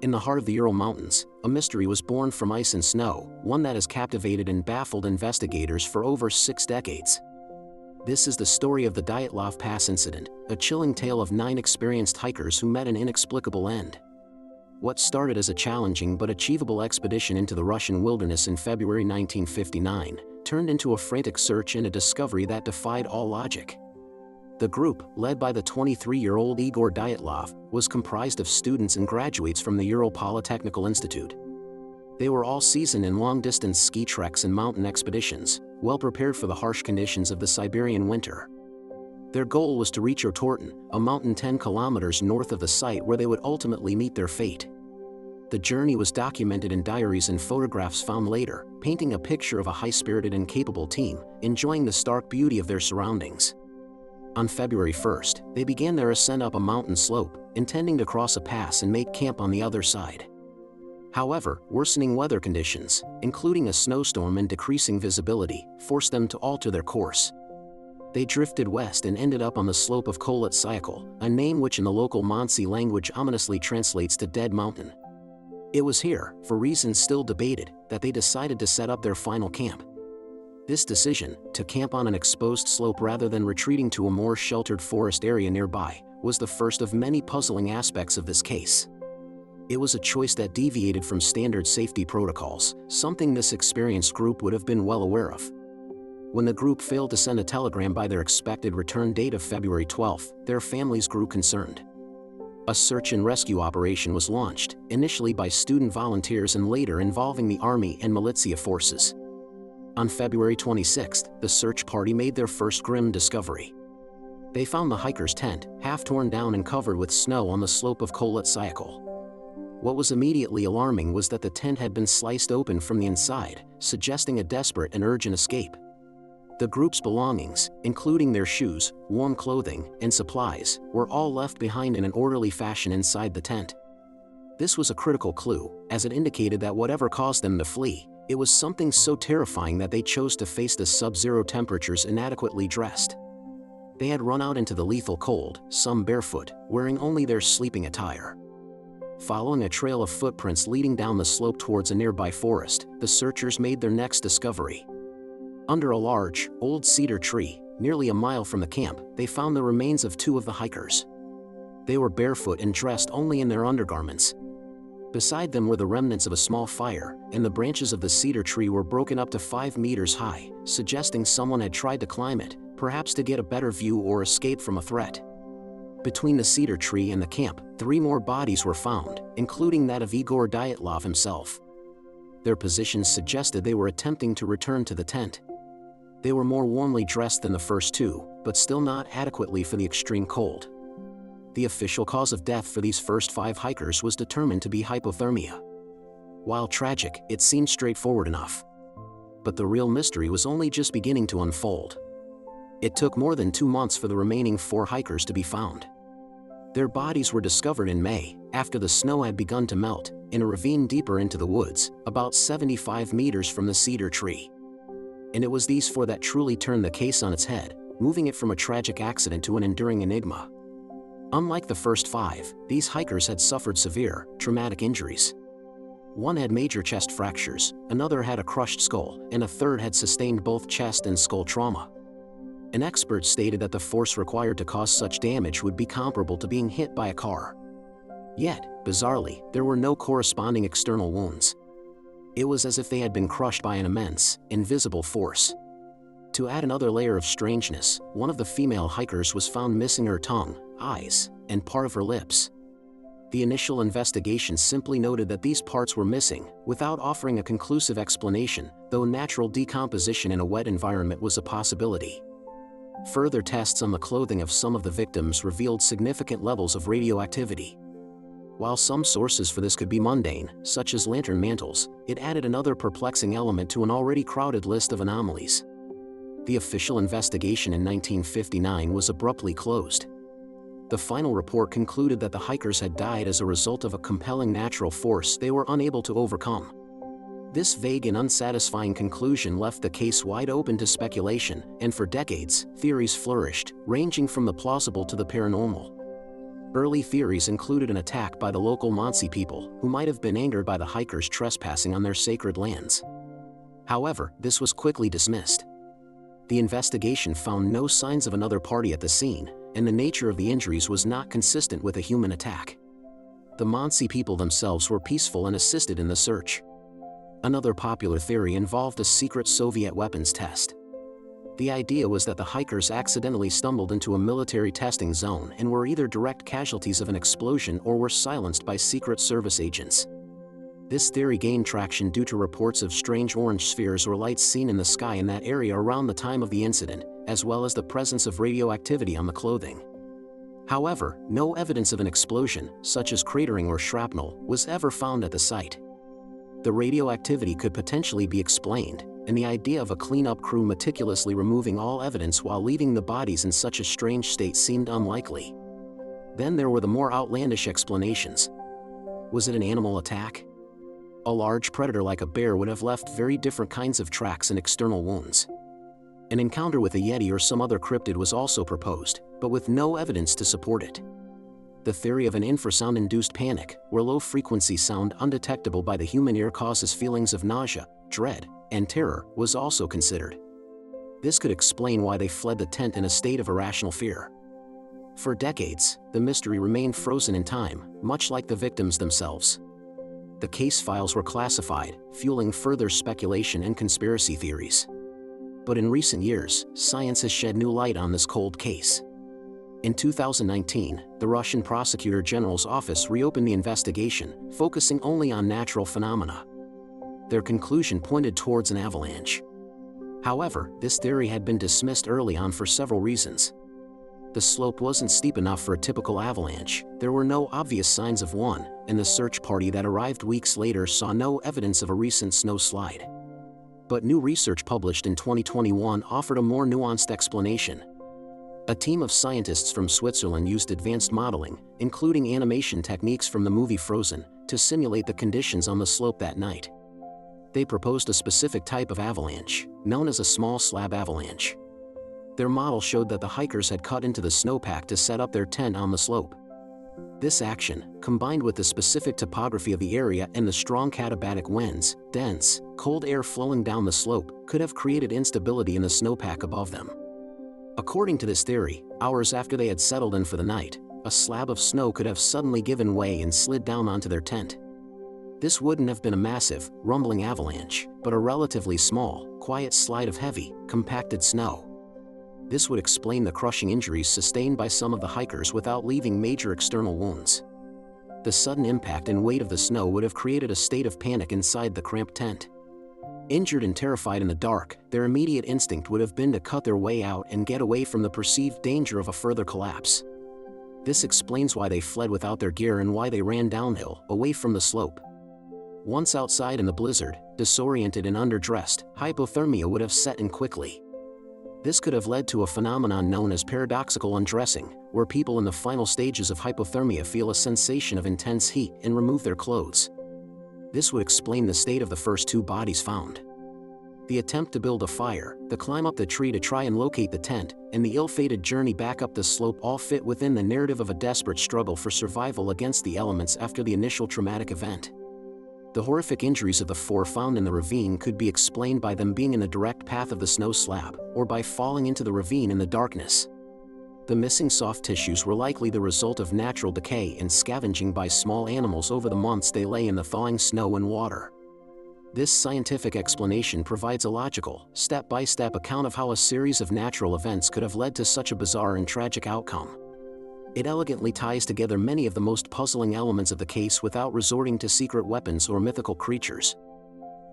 In the heart of the Ural Mountains, a mystery was born from ice and snow, one that has captivated and baffled investigators for over 6 decades. This is the story of the Dyatlov Pass incident, a chilling tale of 9 experienced hikers who met an inexplicable end. What started as a challenging but achievable expedition into the Russian wilderness in February 1959 turned into a frantic search and a discovery that defied all logic. The group, led by the 23-year-old Igor Dyatlov, was comprised of students and graduates from the Ural Polytechnical Institute. They were all seasoned in long-distance ski treks and mountain expeditions, well prepared for the harsh conditions of the Siberian winter. Their goal was to reach Ural, a mountain 10 kilometers north of the site where they would ultimately meet their fate. The journey was documented in diaries and photographs found later, painting a picture of a high-spirited and capable team, enjoying the stark beauty of their surroundings. On February 1st, they began their ascent up a mountain slope, intending to cross a pass and make camp on the other side. However, worsening weather conditions, including a snowstorm and decreasing visibility, forced them to alter their course. They drifted west and ended up on the slope of Dyatlov, a name which in the local Monsey language ominously translates to Dead Mountain. It was here, for reasons still debated, that they decided to set up their final camp. This decision, to camp on an exposed slope rather than retreating to a more sheltered forest area nearby, was the first of many puzzling aspects of this case. It was a choice that deviated from standard safety protocols, something this experienced group would have been well aware of. When the group failed to send a telegram by their expected return date of February 12, their families grew concerned. A search and rescue operation was launched, initially by student volunteers and later involving the Army and militia forces. On February 26, the search party made their first grim discovery. They found the hiker's tent, half torn down and covered with snow on the slope of Dyatlov. What was immediately alarming was that the tent had been sliced open from the inside, suggesting a desperate and urgent escape. The group's belongings, including their shoes, warm clothing, and supplies, were all left behind in an orderly fashion inside the tent. This was a critical clue, as it indicated that whatever caused them to flee, it was something so terrifying that they chose to face the sub-zero temperatures inadequately dressed. They had run out into the lethal cold, some barefoot, wearing only their sleeping attire. Following a trail of footprints leading down the slope towards a nearby forest, the searchers made their next discovery. Under a large, old cedar tree, nearly a mile from the camp, they found the remains of 2 of the hikers. They were barefoot and dressed only in their undergarments. Beside them were the remnants of a small fire, and the branches of the cedar tree were broken up to 5 meters high, suggesting someone had tried to climb it, perhaps to get a better view or escape from a threat. Between the cedar tree and the camp, 3 more bodies were found, including that of Igor Dyatlov himself. Their positions suggested they were attempting to return to the tent. They were more warmly dressed than the first 2, but still not adequately for the extreme cold. The official cause of death for these first 5 hikers was determined to be hypothermia. While tragic, it seemed straightforward enough. But the real mystery was only just beginning to unfold. It took more than 2 months for the remaining 4 hikers to be found. Their bodies were discovered in May, after the snow had begun to melt, in a ravine deeper into the woods, about 75 meters from the cedar tree. And it was these 4 that truly turned the case on its head, moving it from a tragic accident to an enduring enigma. Unlike the first 5, these hikers had suffered severe, traumatic injuries. One had major chest fractures, another had a crushed skull, and a third had sustained both chest and skull trauma. An expert stated that the force required to cause such damage would be comparable to being hit by a car. Yet, bizarrely, there were no corresponding external wounds. It was as if they had been crushed by an immense, invisible force. To add another layer of strangeness, one of the female hikers was found missing her tongue, eyes, and part of her lips. The initial investigation simply noted that these parts were missing, without offering a conclusive explanation, though natural decomposition in a wet environment was a possibility. Further tests on the clothing of some of the victims revealed significant levels of radioactivity. While some sources for this could be mundane, such as lantern mantles, it added another perplexing element to an already crowded list of anomalies. The official investigation in 1959 was abruptly closed. The final report concluded that the hikers had died as a result of a compelling natural force they were unable to overcome. This vague and unsatisfying conclusion left the case wide open to speculation, and for decades, theories flourished, ranging from the plausible to the paranormal. Early theories included an attack by the local Mansi people, who might have been angered by the hikers trespassing on their sacred lands. However, this was quickly dismissed. The investigation found no signs of another party at the scene, and the nature of the injuries was not consistent with a human attack. The Mansi people themselves were peaceful and assisted in the search. Another popular theory involved a secret Soviet weapons test. The idea was that the hikers accidentally stumbled into a military testing zone and were either direct casualties of an explosion or were silenced by Secret Service agents. This theory gained traction due to reports of strange orange spheres or lights seen in the sky in that area around the time of the incident, as well as the presence of radioactivity on the clothing. However, no evidence of an explosion, such as cratering or shrapnel, was ever found at the site. The radioactivity could potentially be explained, and the idea of a cleanup crew meticulously removing all evidence while leaving the bodies in such a strange state seemed unlikely. Then there were the more outlandish explanations. Was it an animal attack? A large predator like a bear would have left very different kinds of tracks and external wounds. An encounter with a yeti or some other cryptid was also proposed, but with no evidence to support it. The theory of an infrasound-induced panic, where low-frequency sound undetectable by the human ear causes feelings of nausea, dread, and terror, was also considered. This could explain why they fled the tent in a state of irrational fear. For decades, the mystery remained frozen in time, much like the victims themselves. The case files were classified, fueling further speculation and conspiracy theories. But in recent years, science has shed new light on this cold case. In 2019, the Russian Prosecutor General's office reopened the investigation, focusing only on natural phenomena. Their conclusion pointed towards an avalanche. However, this theory had been dismissed early on for several reasons. The slope wasn't steep enough for a typical avalanche, there were no obvious signs of one, and the search party that arrived weeks later saw no evidence of a recent snow slide. But new research published in 2021 offered a more nuanced explanation. A team of scientists from Switzerland used advanced modeling, including animation techniques from the movie Frozen, to simulate the conditions on the slope that night. They proposed a specific type of avalanche, known as a small slab avalanche. Their model showed that the hikers had cut into the snowpack to set up their tent on the slope. This action, combined with the specific topography of the area and the strong katabatic winds, dense, cold air flowing down the slope, could have created instability in the snowpack above them. According to this theory, hours after they had settled in for the night, a slab of snow could have suddenly given way and slid down onto their tent. This wouldn't have been a massive, rumbling avalanche, but a relatively small, quiet slide of heavy, compacted snow. This would explain the crushing injuries sustained by some of the hikers without leaving major external wounds. The sudden impact and weight of the snow would have created a state of panic inside the cramped tent. Injured and terrified in the dark, their immediate instinct would have been to cut their way out and get away from the perceived danger of a further collapse. This explains why they fled without their gear and why they ran downhill, away from the slope. Once outside in the blizzard, disoriented and underdressed, hypothermia would have set in quickly. This could have led to a phenomenon known as paradoxical undressing, where people in the final stages of hypothermia feel a sensation of intense heat and remove their clothes. This would explain the state of the first two bodies found. The attempt to build a fire, the climb up the tree to try and locate the tent, and the ill-fated journey back up the slope all fit within the narrative of a desperate struggle for survival against the elements after the initial traumatic event. The horrific injuries of the four found in the ravine could be explained by them being in the direct path of the snow slab, or by falling into the ravine in the darkness. The missing soft tissues were likely the result of natural decay and scavenging by small animals over the months they lay in the thawing snow and water. This scientific explanation provides a logical, step-by-step account of how a series of natural events could have led to such a bizarre and tragic outcome. It elegantly ties together many of the most puzzling elements of the case without resorting to secret weapons or mythical creatures.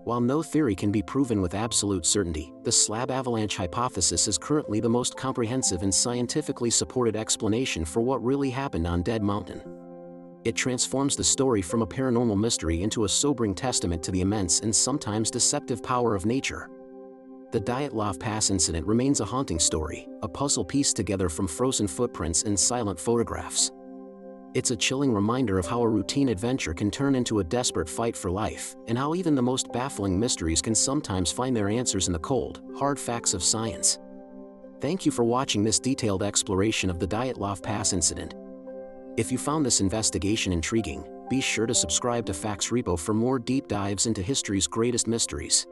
While no theory can be proven with absolute certainty, the slab avalanche hypothesis is currently the most comprehensive and scientifically supported explanation for what really happened on Dead Mountain. It transforms the story from a paranormal mystery into a sobering testament to the immense and sometimes deceptive power of nature. The Dyatlov Pass incident remains a haunting story, a puzzle pieced together from frozen footprints and silent photographs. It's a chilling reminder of how a routine adventure can turn into a desperate fight for life, and how even the most baffling mysteries can sometimes find their answers in the cold, hard facts of science. Thank you for watching this detailed exploration of the Dyatlov Pass incident. If you found this investigation intriguing, be sure to subscribe to Facts Repo for more deep dives into history's greatest mysteries.